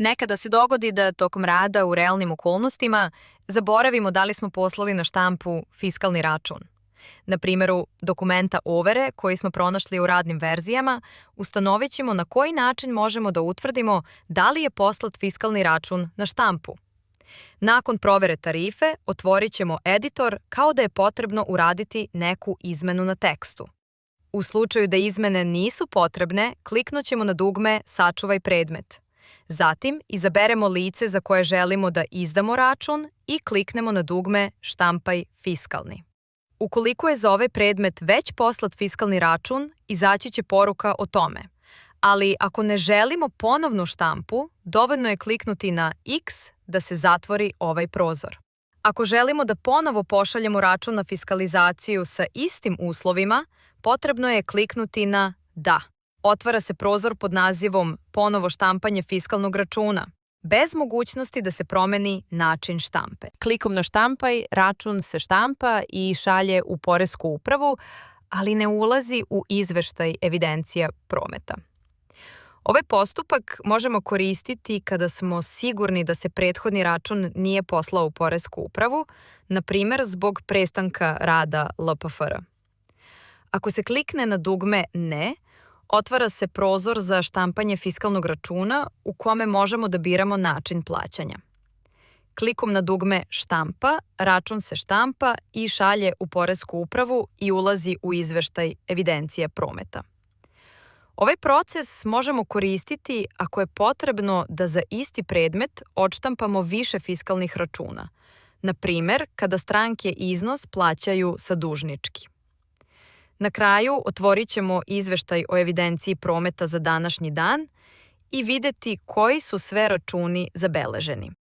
Nekada se dogodi da tokom rada u realnim okolnostima zaboravimo da li smo poslali na štampu fiskalni račun. Na primjeru dokumenta overe koji smo pronašli u radnim verzijama, ustanovit ćemo na koji način možemo da utvrdimo da li je poslat fiskalni račun na štampu. Nakon provere tarife, otvorit ćemo editor kao da je potrebno uraditi neku izmenu na tekstu. U slučaju da izmene nisu potrebne, kliknut ćemo na dugme Sačuvaj predmet. Zatim, izaberemo lice za koje želimo da izdamo račun i kliknemo na dugme Štampaj fiskalni. Ukoliko je za ovaj predmet već poslat fiskalni račun, izaći će poruka o tome. Ali ako ne želimo ponovnu štampu, dovoljno je kliknuti na X da se zatvori ovaj prozor. Ako želimo da ponovo pošaljemo račun na fiskalizaciju sa istim uslovima, potrebno je kliknuti na Da. Otvara se prozor pod nazivom Ponovo štampanje fiskalnog računa, bez mogućnosti da se promeni način štampe. Klikom na štampaj, račun se štampa i šalje u poresku upravu, ali ne ulazi u izveštaj evidencija prometa. Ovaj postupak možemo koristiti kada smo sigurni da se prethodni račun nije poslao u poresku upravu, na primjer zbog prestanka rada LPFR. Ako se klikne na dugme Ne, otvara se prozor za štampanje fiskalnog računa u kome možemo da biramo način plaćanja. Klikom na dugme Štampa, račun se štampa i šalje u poresku upravu i ulazi u izveštaj evidencija prometa. Ovaj proces možemo koristiti ako je potrebno da za isti predmet odštampamo više fiskalnih računa, na primjer kada stranke iznos plaćaju sa dužnički. Na kraju otvorit ćemo izveštaj o evidenciji prometa za današnji dan i videti koji su sve računi zabeleženi.